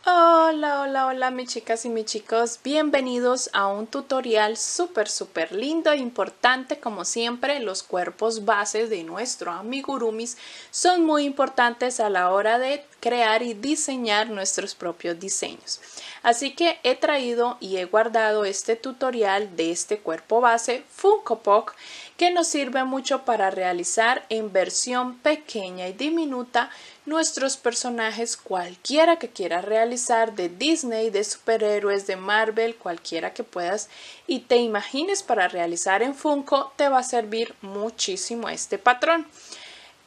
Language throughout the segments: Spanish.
Hola, hola, hola mis chicas y mis chicos, bienvenidos a un tutorial súper lindo e importante. Como siempre, los cuerpos bases de nuestro amigurumis son muy importantes a la hora de crear y diseñar nuestros propios diseños. Así que he traído y he guardado este tutorial de este cuerpo base Funko Pop, que nos sirve mucho para realizar en versión pequeña y diminuta nuestros personajes, cualquiera que quieras realizar, de Disney, de superhéroes, de Marvel, cualquiera que puedas y te imagines para realizar en Funko, te va a servir muchísimo este patrón.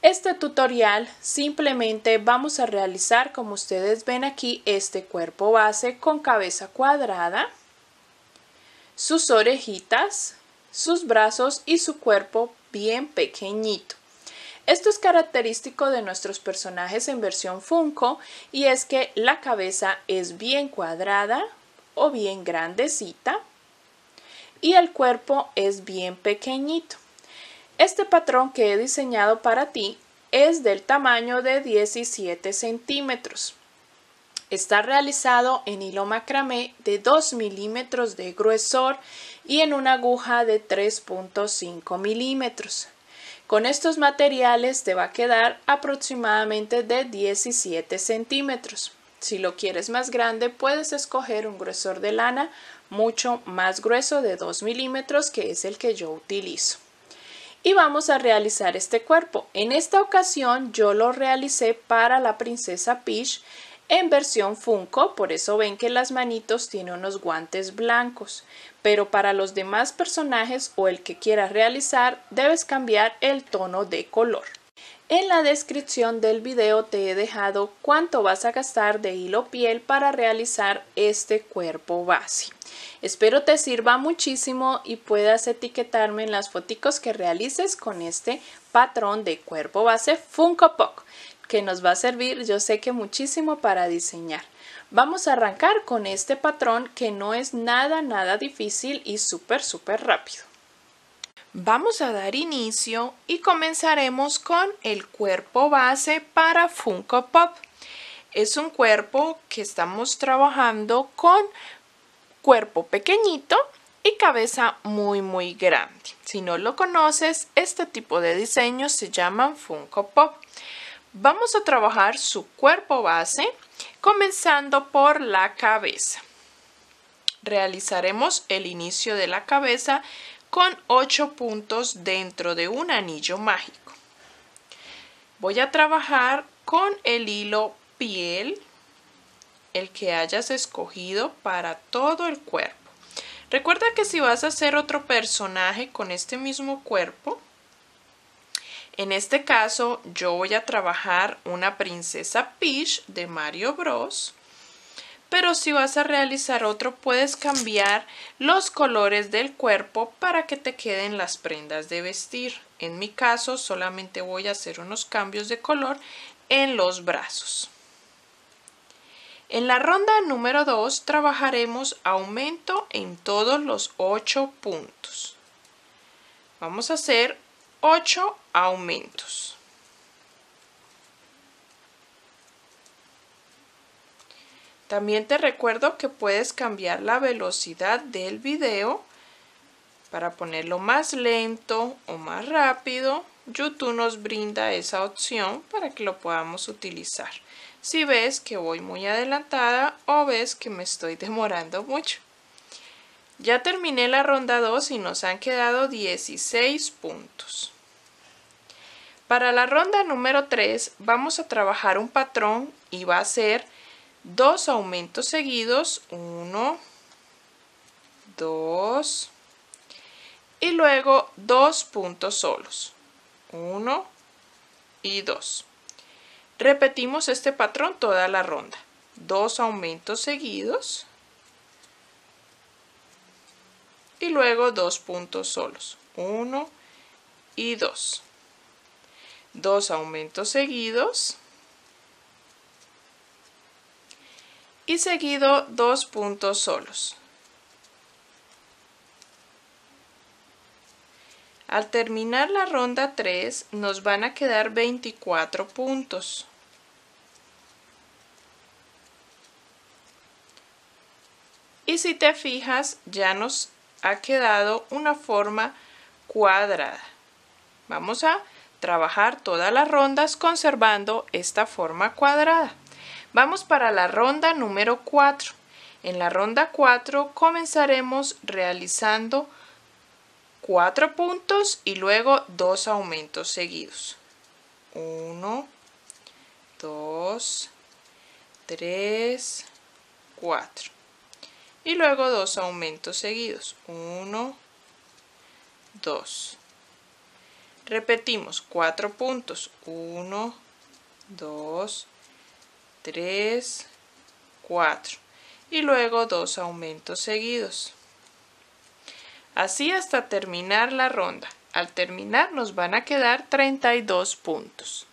Este tutorial simplemente vamos a realizar, como ustedes ven aquí, este cuerpo base con cabeza cuadrada, sus orejitas, sus brazos y su cuerpo bien pequeñito. Esto es característico de nuestros personajes en versión Funko, y es que la cabeza es bien cuadrada o bien grandecita y el cuerpo es bien pequeñito. Este patrón que he diseñado para ti es del tamaño de 17 centímetros. Está realizado en hilo macramé de 2 milímetros de gruesor y en una aguja de 3.5 milímetros. Con estos materiales te va a quedar aproximadamente de 17 centímetros. Si lo quieres más grande, puedes escoger un gruesor de lana mucho más grueso de 2 milímetros, que es el que yo utilizo. Y vamos a realizar este cuerpo. En esta ocasión yo lo realicé para la princesa Peach en versión Funko, por eso ven que las manitos tienen unos guantes blancos, pero para los demás personajes o el que quieras realizar debes cambiar el tono de color. En la descripción del video te he dejado cuánto vas a gastar de hilo piel para realizar este cuerpo base. Espero te sirva muchísimo y puedas etiquetarme en las fotos que realices con este patrón de cuerpo base Funko Pop, que nos va a servir, yo sé que muchísimo, para diseñar. Vamos a arrancar con este patrón que no es nada difícil y súper rápido. Vamos a dar inicio y comenzaremos con el cuerpo base para Funko Pop. Es un cuerpo que estamos trabajando con cuerpo pequeñito y cabeza muy grande. Si no lo conoces, este tipo de diseños se llaman Funko Pop. Vamos a trabajar su cuerpo base comenzando por la cabeza. Realizaremos el inicio de la cabeza con 8 puntos dentro de un anillo mágico. Voy a trabajar con el hilo piel, el que hayas escogido para todo el cuerpo. Recuerda que si vas a hacer otro personaje con este mismo cuerpo, en este caso yo voy a trabajar una princesa Peach de Mario Bros. Pero si vas a realizar otro, puedes cambiar los colores del cuerpo para que te queden las prendas de vestir. En mi caso solamente voy a hacer unos cambios de color en los brazos. En la ronda número 2 trabajaremos aumento en todos los 8 puntos. Vamos a hacer 8 aumentos. También te recuerdo que puedes cambiar la velocidad del video para ponerlo más lento o más rápido. YouTube nos brinda esa opción para que lo podamos utilizar. Si ves que voy muy adelantada o ves que me estoy demorando mucho. Ya terminé la ronda 2 y nos han quedado 16 puntos. Para la ronda número 3 vamos a trabajar un patrón y va a ser 2 aumentos seguidos, 1, 2 y luego 2 puntos solos, 1 y 2. Repetimos este patrón toda la ronda, 2 aumentos seguidos y luego 2 puntos solos, 1 y 2. 2 aumentos seguidos y seguido 2 puntos solos. Al terminar la ronda 3 nos van a quedar 24 puntos. Y si te fijas, ya nos ha quedado una forma cuadrada. Vamos a trabajar todas las rondas conservando esta forma cuadrada. Vamos para la ronda número 4. En la ronda 4 comenzaremos realizando 4 puntos y luego 2 aumentos seguidos. 1, 2, 3, 4. Y luego 2 aumentos seguidos. 1, 2. Repetimos 4 puntos. 1, 2, 3, 4. Y luego 2 aumentos seguidos. Así hasta terminar la ronda. Al terminar nos van a quedar 32 puntos.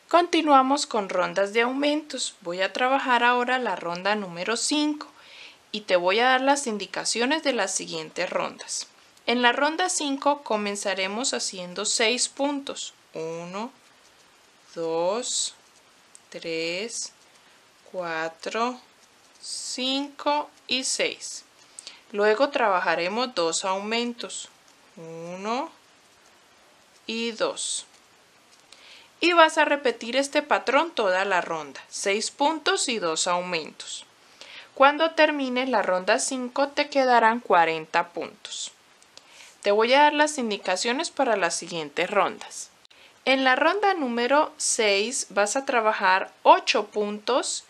Continuamos con rondas de aumentos. Voy a trabajar ahora la ronda número 5 y te voy a dar las indicaciones de las siguientes rondas. En la ronda 5 comenzaremos haciendo 6 puntos. 1, 2, 3, 4, 5 y 6. Luego trabajaremos 2 aumentos. 1 y 2. Y vas a repetir este patrón toda la ronda. 6 puntos y 2 aumentos. Cuando termines la ronda 5 te quedarán 40 puntos. Te voy a dar las indicaciones para las siguientes rondas. En la ronda número 6 vas a trabajar 8 puntos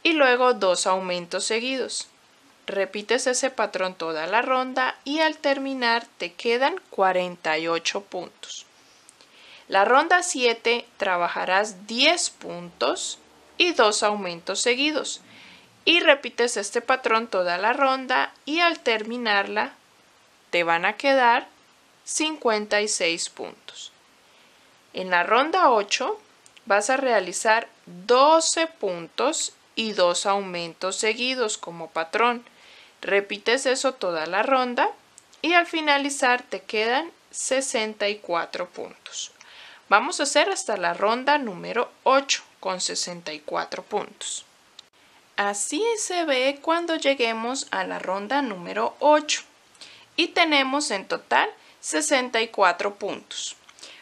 y luego 2 aumentos seguidos. Repites ese patrón toda la ronda y al terminar te quedan 48 puntos. La ronda 7 trabajarás 10 puntos y 2 aumentos seguidos. Y repites este patrón toda la ronda y al terminarla te van a quedar 56 puntos. En la ronda 8 vas a realizar 12 puntos y 2 aumentos seguidos como patrón. Repites eso toda la ronda y al finalizar te quedan 64 puntos. Vamos a hacer hasta la ronda número 8 con 64 puntos. Así se ve cuando lleguemos a la ronda número 8 y tenemos en total 64 puntos.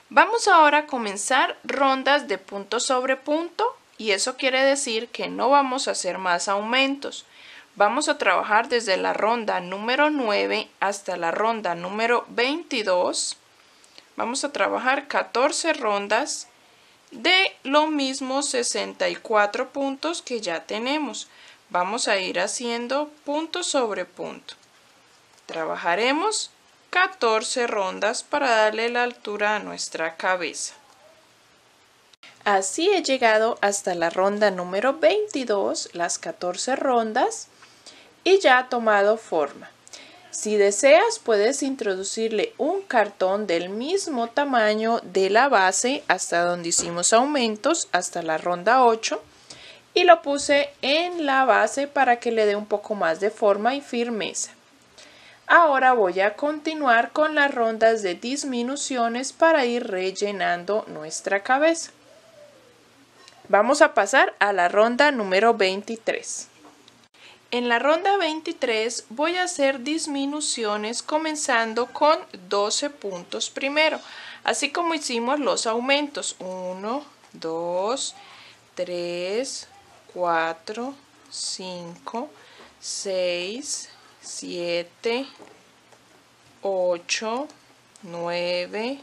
Vamos ahora a comenzar rondas de punto sobre punto y eso quiere decir que no vamos a hacer más aumentos. Vamos a trabajar desde la ronda número 9 hasta la ronda número 22. Vamos a trabajar 14 rondas de los mismos 64 puntos que ya tenemos. Vamos a ir haciendo punto sobre punto. Trabajaremos 14 rondas para darle la altura a nuestra cabeza. Así he llegado hasta la ronda número 22, las 14 rondas, y ya ha tomado forma. Si deseas, puedes introducirle un cartón del mismo tamaño de la base hasta donde hicimos aumentos, hasta la ronda 8, y lo puse en la base para que le dé un poco más de forma y firmeza. Ahora voy a continuar con las rondas de disminuciones para ir rellenando nuestra cabeza. Vamos a pasar a la ronda número 23. En la ronda 23 voy a hacer disminuciones comenzando con 12 puntos primero, así como hicimos los aumentos. 1, 2, 3, 4, 5, 6, 7, 8, 9,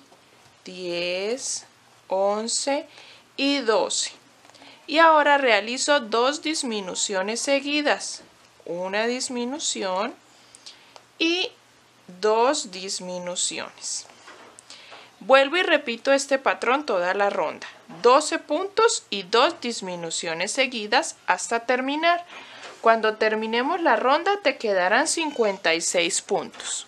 10, 11 y 12. Y ahora realizo 2 disminuciones seguidas. Una disminución y 2 disminuciones. Vuelvo y repito este patrón toda la ronda. 12 puntos y 2 disminuciones seguidas hasta terminar. Cuando terminemos la ronda te quedarán 56 puntos.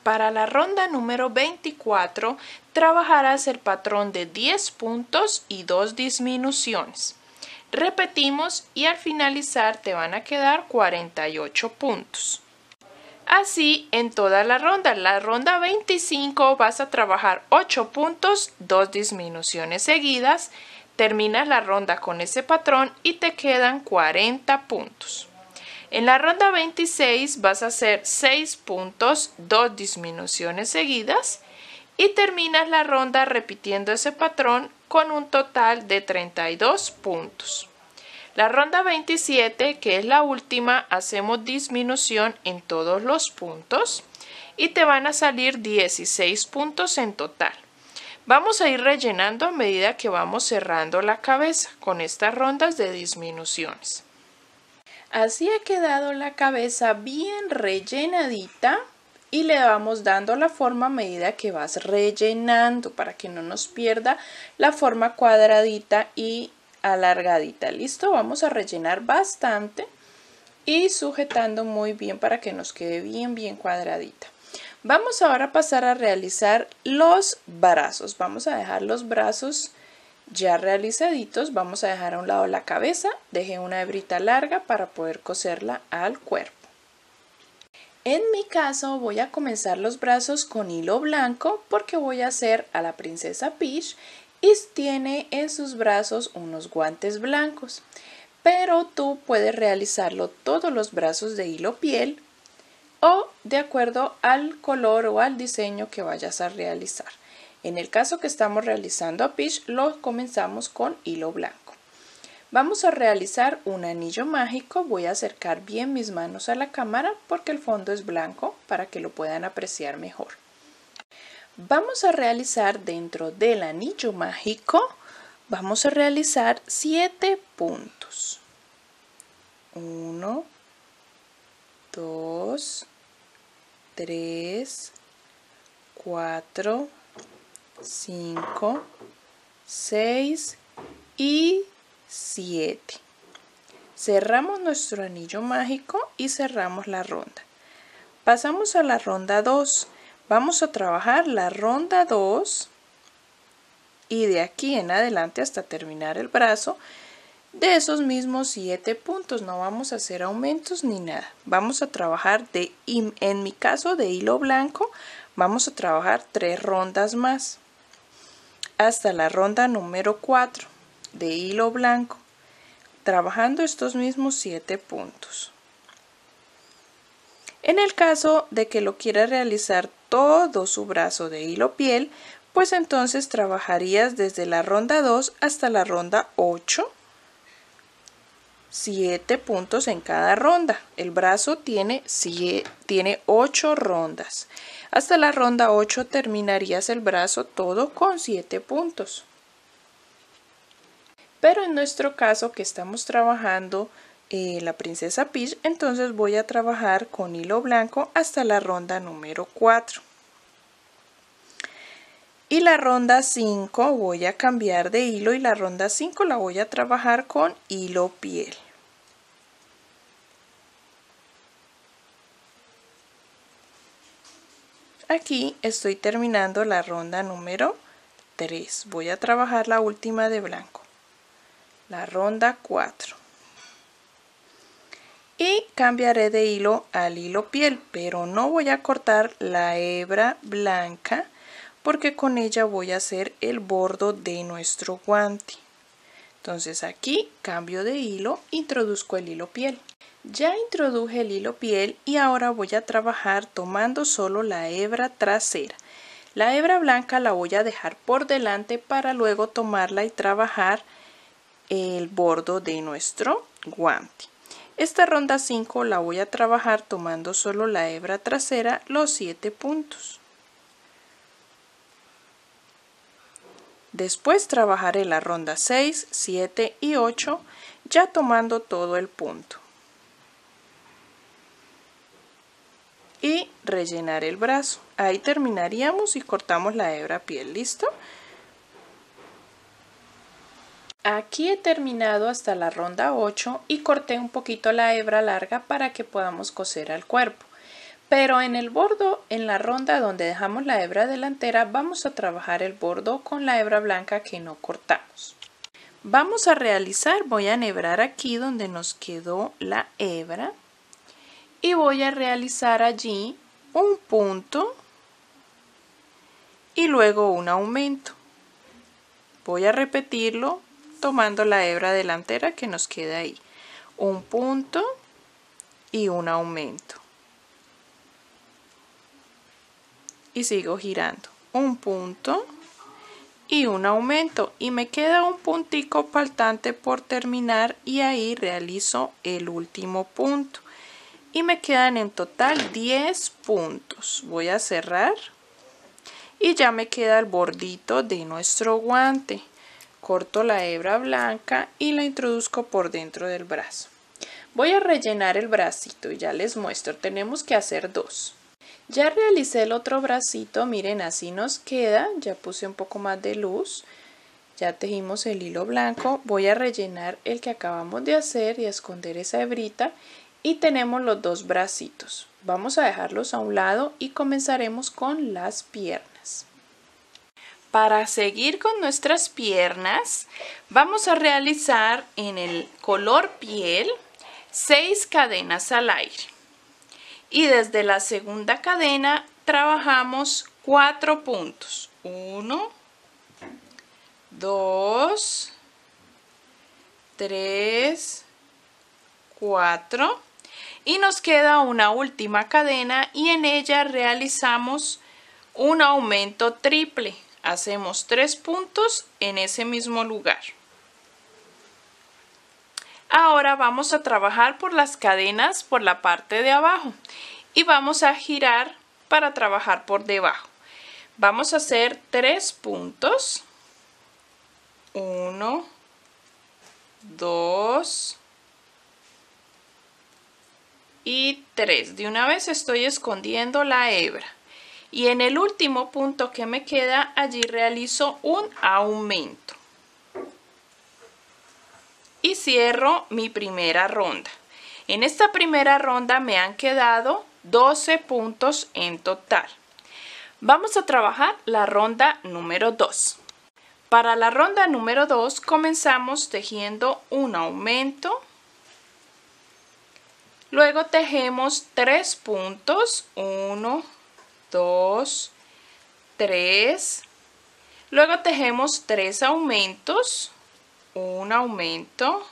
Para la ronda número 24 trabajarás el patrón de 10 puntos y 2 disminuciones. Repetimos y al finalizar te van a quedar 48 puntos. Así en toda la ronda. La ronda 25 vas a trabajar 8 puntos, 2 disminuciones seguidas. Terminas la ronda con ese patrón y te quedan 40 puntos. En la ronda 26 vas a hacer 6 puntos, 2 disminuciones seguidas y terminas la ronda repitiendo ese patrón con un total de 32 puntos. La ronda 27, que es la última, hacemos disminución en todos los puntos y te van a salir 16 puntos en total. Vamos a ir rellenando a medida que vamos cerrando la cabeza con estas rondas de disminuciones. Así ha quedado la cabeza bien rellenadita y le vamos dando la forma a medida que vas rellenando para que no nos pierda la forma cuadradita y alargadita. Listo, vamos a rellenar bastante y sujetando muy bien para que nos quede bien cuadradita. Vamos ahora a pasar a realizar los brazos. Vamos a dejar los brazos ya realizaditos. Vamos a dejar a un lado la cabeza. Dejé una hebrita larga para poder coserla al cuerpo. En mi caso voy a comenzar los brazos con hilo blanco porque voy a hacer a la princesa Peach y tiene en sus brazos unos guantes blancos. Pero tú puedes realizarlo todos los brazos de hilo piel o de acuerdo al color o al diseño que vayas a realizar. En el caso que estamos realizando a Peach, lo comenzamos con hilo blanco. Vamos a realizar un anillo mágico. Voy a acercar bien mis manos a la cámara porque el fondo es blanco para que lo puedan apreciar mejor. Vamos a realizar dentro del anillo mágico, vamos a realizar 7 puntos. 1, 2, 3, 4, 5, 6 y 7. Cerramos nuestro anillo mágico y cerramos la ronda. Pasamos a la ronda 2. Vamos a trabajar la ronda 2 y de aquí en adelante hasta terminar el brazo de esos mismos 7 puntos. No vamos a hacer aumentos ni nada. Vamos a trabajar en mi caso de hilo blanco, vamos a trabajar 3 rondas más hasta la ronda número 4 de hilo blanco, trabajando estos mismos 7 puntos. En el caso de que lo quiera realizar todo su brazo de hilo piel, pues entonces trabajarías desde la ronda 2 hasta la ronda 8, 7 puntos en cada ronda. El brazo tiene 8 rondas. Hasta la ronda 8 terminarías el brazo todo con 7 puntos. Pero en nuestro caso que estamos trabajando la princesa Peach, entonces voy a trabajar con hilo blanco hasta la ronda número 4. Y la ronda 5 voy a cambiar de hilo y la ronda 5 la voy a trabajar con hilo piel. Aquí estoy terminando la ronda número 3. Voy a trabajar la última de blanco. La ronda 4. Y cambiaré de hilo al hilo piel, pero no voy a cortar la hebra blanca porque con ella voy a hacer el bordo de nuestro guante. Entonces aquí cambio de hilo, introduzco el hilo piel. Ya introduje el hilo piel y ahora voy a trabajar tomando solo la hebra trasera. La hebra blanca la voy a dejar por delante para luego tomarla y trabajar el bordo de nuestro guante. Esta ronda 5 la voy a trabajar tomando solo la hebra trasera, los 7 puntos. Después trabajaré la ronda 6, 7 y 8 ya tomando todo el punto. Y rellenar el brazo. Ahí terminaríamos y cortamos la hebra piel. ¿Listo? Aquí he terminado hasta la ronda 8 y corté un poquito la hebra larga para que podamos coser al cuerpo. Pero en el bordo, en la ronda donde dejamos la hebra delantera, vamos a trabajar el bordo con la hebra blanca que no cortamos. Voy a enhebrar aquí donde nos quedó la hebra y voy a realizar allí un punto y luego un aumento. Voy a repetirlo tomando la hebra delantera que nos queda ahí. Un punto y un aumento. Y sigo girando. Un punto y un aumento. Y me queda un puntico faltante por terminar y ahí realizo el último punto. Y me quedan en total 10 puntos. Voy a cerrar. Y ya me queda el bordito de nuestro guante. Corto la hebra blanca y la introduzco por dentro del brazo. Voy a rellenar el bracito y ya les muestro. Tenemos que hacer dos. Ya realicé el otro bracito. Miren, así nos queda. Ya puse un poco más de luz. Ya tejimos el hilo blanco. Voy a rellenar el que acabamos de hacer y a esconder esa hebrita. Y tenemos los dos bracitos. Vamos a dejarlos a un lado y comenzaremos con las piernas. Para seguir con nuestras piernas, vamos a realizar en el color piel 6 cadenas al aire. Y desde la segunda cadena trabajamos 4 puntos. 1, 2, 3, 4. Y nos queda una última cadena y en ella realizamos un aumento triple. Hacemos 3 puntos en ese mismo lugar. Ahora vamos a trabajar por las cadenas por la parte de abajo y vamos a girar para trabajar por debajo. Vamos a hacer 3 puntos. 1, 2 y 3. De una vez estoy escondiendo la hebra. Y en el último punto que me queda, allí realizo un aumento. Y cierro mi primera ronda. En esta primera ronda me han quedado 12 puntos en total. Vamos a trabajar la ronda número 2. Para la ronda número 2 comenzamos tejiendo un aumento. Luego tejemos 3 puntos. 1, 2, 3. Luego tejemos 3 aumentos. Un aumento,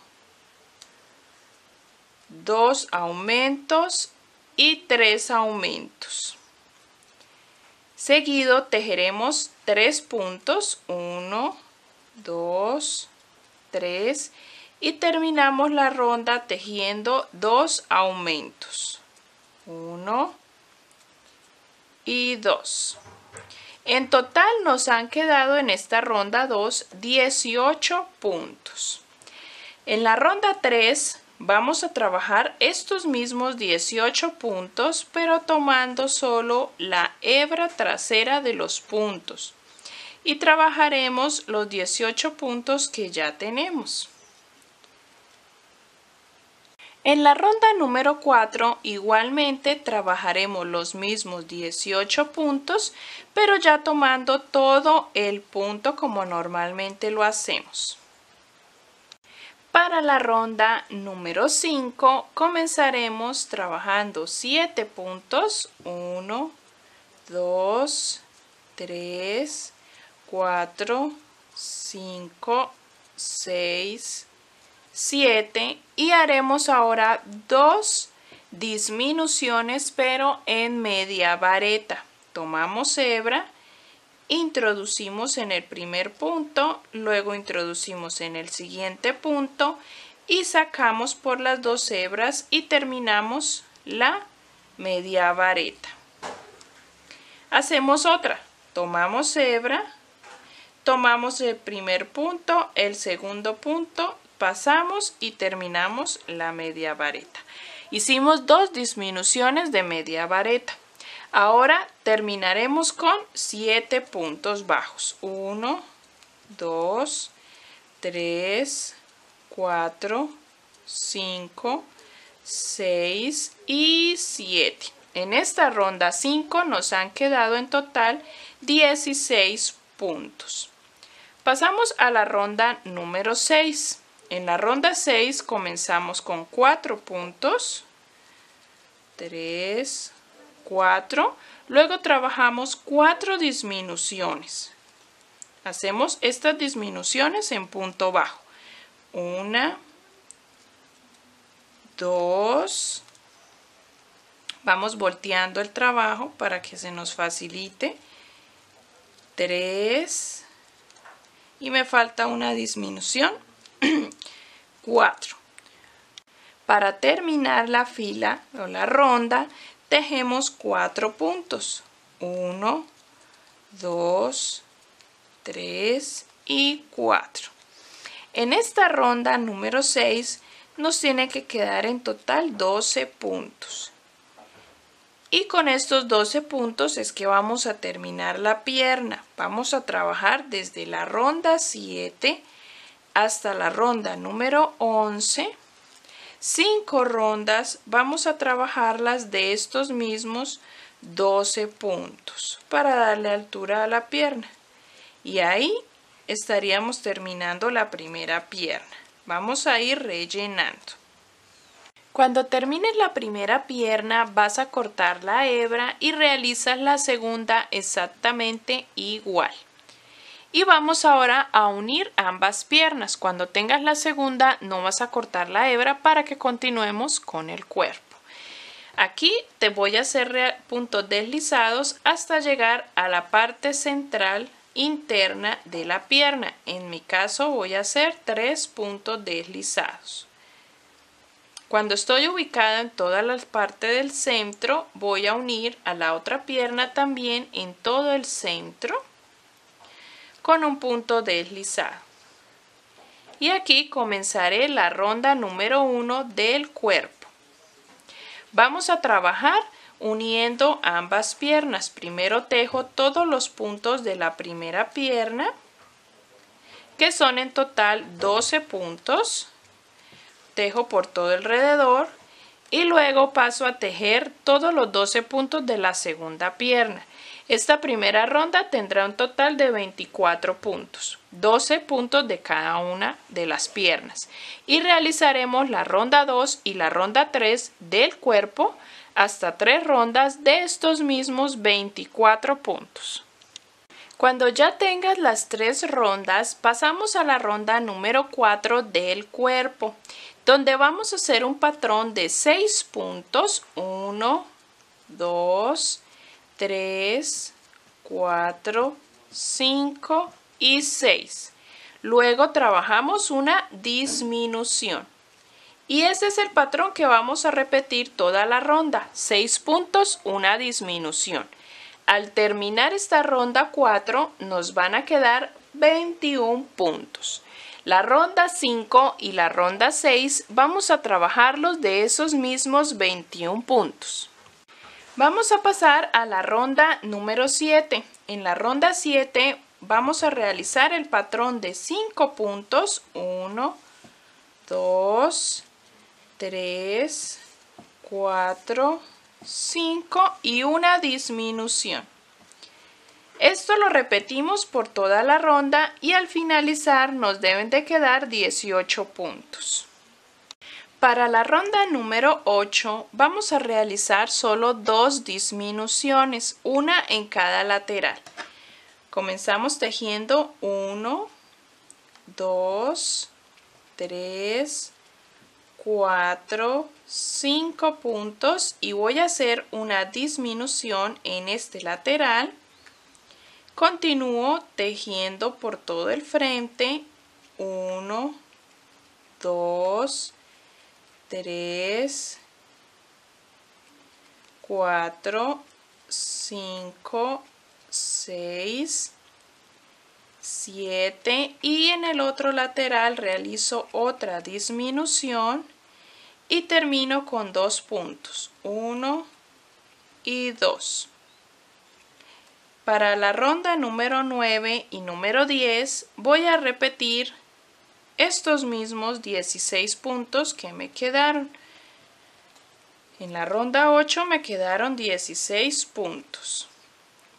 2 aumentos y 3 aumentos. Seguido tejeremos 3 puntos. 1, 2, 3. Y terminamos la ronda tejiendo 2 aumentos. 1 y 2. En total nos han quedado en esta ronda 2 18 puntos. En la ronda 3 vamos a trabajar estos mismos 18 puntos, pero tomando solo la hebra trasera de los puntos. Y trabajaremos los 18 puntos que ya tenemos. En la ronda número 4 igualmente trabajaremos los mismos 18 puntos, pero ya tomando todo el punto como normalmente lo hacemos. Para la ronda número 5 comenzaremos trabajando 7 puntos. 1, 2, 3, 4, 5, 6, 7 y haremos ahora 2 disminuciones pero en media vareta. Tomamos hebra, introducimos en el primer punto, luego introducimos en el siguiente punto y sacamos por las 2 hebras y terminamos la media vareta. Hacemos otra, tomamos hebra, tomamos el primer punto, el segundo punto, pasamos y terminamos la media vareta. Hicimos 2 disminuciones de media vareta. Ahora terminaremos con 7 puntos bajos. 1, 2, 3, 4, 5, 6 y 7. En esta ronda 5 nos han quedado en total 16 puntos. Pasamos a la ronda número 6. En la ronda 6 comenzamos con 4 puntos. 3, 4. Luego trabajamos 4 disminuciones. Hacemos estas disminuciones en punto bajo. 1, 2. Vamos volteando el trabajo para que se nos facilite. 3. Y me falta una disminución. 4. Para terminar la fila o la ronda, tejemos 4 puntos. 1, 2, 3 y 4. En esta ronda número 6 nos tiene que quedar en total 12 puntos. Y con estos 12 puntos es que vamos a terminar la pierna. Vamos a trabajar desde la ronda 7 hasta la ronda número 11. 5 rondas vamos a trabajarlas de estos mismos 12 puntos para darle altura a la pierna. Y ahí estaríamos terminando la primera pierna. Vamos a ir rellenando. Cuando termines la primera pierna vas a cortar la hebra y realizas la segunda exactamente igual. Y vamos ahora a unir ambas piernas. Cuando tengas la segunda no vas a cortar la hebra para que continuemos con el cuerpo. Aquí te voy a hacer puntos deslizados hasta llegar a la parte central interna de la pierna. En mi caso voy a hacer 3 puntos deslizados. Cuando estoy ubicada en toda la parte del centro, voy a unir a la otra pierna también en todo el centro con un punto deslizado. Y aquí comenzaré la ronda número 1 del cuerpo. Vamos a trabajar uniendo ambas piernas. Primero tejo todos los puntos de la primera pierna, que son en total 12 puntos. Tejo por todo alrededor y luego paso a tejer todos los 12 puntos de la segunda pierna. Esta primera ronda tendrá un total de 24 puntos, 12 puntos de cada una de las piernas. Y realizaremos la ronda 2 y la ronda 3 del cuerpo hasta 3 rondas de estos mismos 24 puntos. Cuando ya tengas las 3 rondas, pasamos a la ronda número 4 del cuerpo, donde vamos a hacer un patrón de 6 puntos. 1, 2, 3, 4, 5 y 6. Luego trabajamos una disminución. Y este es el patrón que vamos a repetir toda la ronda. 6 puntos, una disminución. Al terminar esta ronda 4 nos van a quedar 21 puntos. La ronda 5 y la ronda 6 vamos a trabajarlos de esos mismos 21 puntos. Vamos a pasar a la ronda número 7. En la ronda 7 vamos a realizar el patrón de 5 puntos. 1, 2, 3, 4, 5 y una disminución. Esto lo repetimos por toda la ronda y al finalizar nos deben de quedar 18 puntos. Para la ronda número 8 vamos a realizar solo 2 disminuciones, una en cada lateral. Comenzamos tejiendo 1, 2, 3, 4, 5 puntos y voy a hacer una disminución en este lateral. Continúo tejiendo por todo el frente. 1, 2, 3, 4, 5, 6, 7 y en el otro lateral realizo otra disminución y termino con 2 puntos, 1 y 2. Para la ronda número 9 y número 10 voy a repetir estos mismos 16 puntos que me quedaron. En la ronda 8 me quedaron 16 puntos.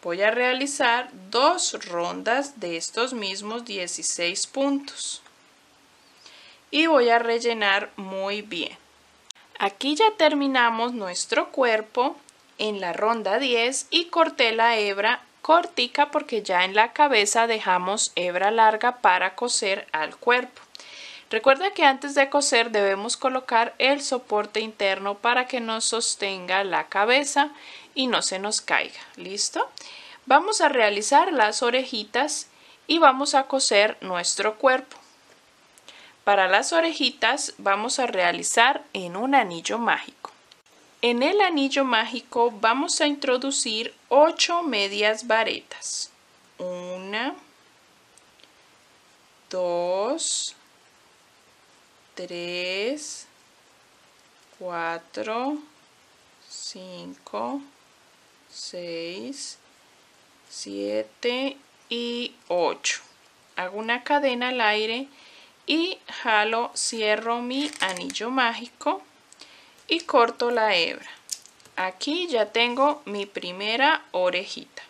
Voy a realizar 2 rondas de estos mismos 16 puntos. Y voy a rellenar muy bien. Aquí ya terminamos nuestro cuerpo en la ronda 10 y corté la hebra cortica porque ya en la cabeza dejamos hebra larga para coser al cuerpo. Recuerda que antes de coser debemos colocar el soporte interno para que nos sostenga la cabeza y no se nos caiga. ¿Listo? Vamos a realizar las orejitas y vamos a coser nuestro cuerpo. Para las orejitas vamos a realizar en un anillo mágico. En el anillo mágico vamos a introducir 8 medias varetas. 1, 2, 3, 4, 5, 6, 7 y 8. Hago una cadena al aire y jalo, cierro mi anillo mágico y corto la hebra. Aquí ya tengo mi primera orejita.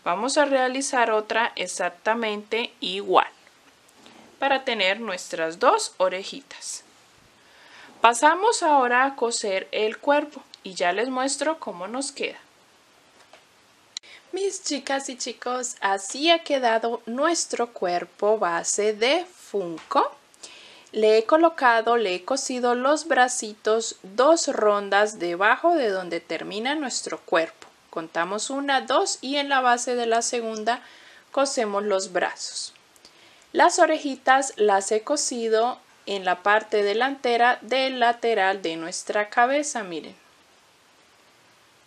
Vamos a realizar otra exactamente igual para tener nuestras dos orejitas. Pasamos ahora a coser el cuerpo y ya les muestro cómo nos queda. Mis chicas y chicos, así ha quedado nuestro cuerpo base de Funko. Le he cosido los bracitos 2 rondas debajo de donde termina nuestro cuerpo. Contamos 1, 2 y en la base de la segunda cosemos los brazos. Las orejitas las he cosido en la parte delantera del lateral de nuestra cabeza, miren.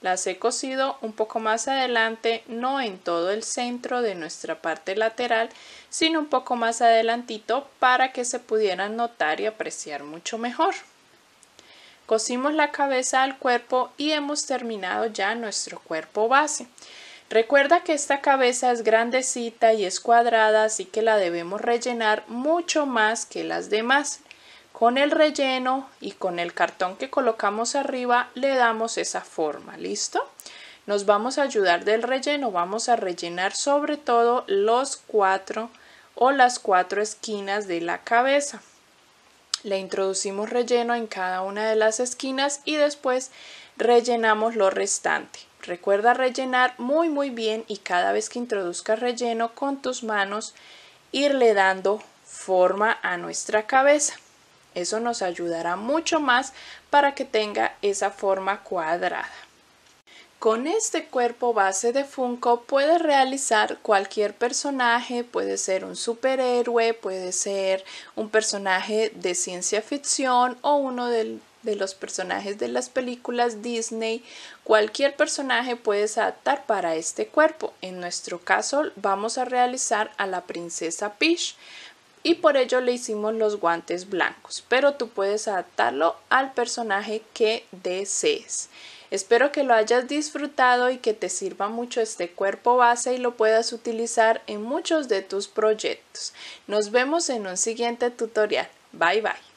Las he cosido un poco más adelante, no en todo el centro de nuestra parte lateral, sino un poco más adelantito para que se pudieran notar y apreciar mucho mejor. Cosimos la cabeza al cuerpo y hemos terminado ya nuestro cuerpo base. Recuerda que esta cabeza es grandecita y es cuadrada, así que la debemos rellenar mucho más que las demás. Con el relleno y con el cartón que colocamos arriba le damos esa forma, ¿listo? Nos vamos a ayudar del relleno, vamos a rellenar sobre todo los 4 o las 4 esquinas de la cabeza. Le introducimos relleno en cada una de las esquinas y después rellenamos lo restante. Recuerda rellenar muy bien y cada vez que introduzcas relleno con tus manos irle dando forma a nuestra cabeza. Eso nos ayudará mucho más para que tenga esa forma cuadrada. Con este cuerpo base de Funko puedes realizar cualquier personaje, puede ser un superhéroe, puede ser un personaje de ciencia ficción o uno de los personajes de las películas Disney. Cualquier personaje puedes adaptar para este cuerpo. En nuestro caso vamos a realizar a la princesa Peach. Y por ello le hicimos los guantes blancos, pero tú puedes adaptarlo al personaje que desees. Espero que lo hayas disfrutado y que te sirva mucho este cuerpo base y lo puedas utilizar en muchos de tus proyectos. Nos vemos en un siguiente tutorial. Bye bye.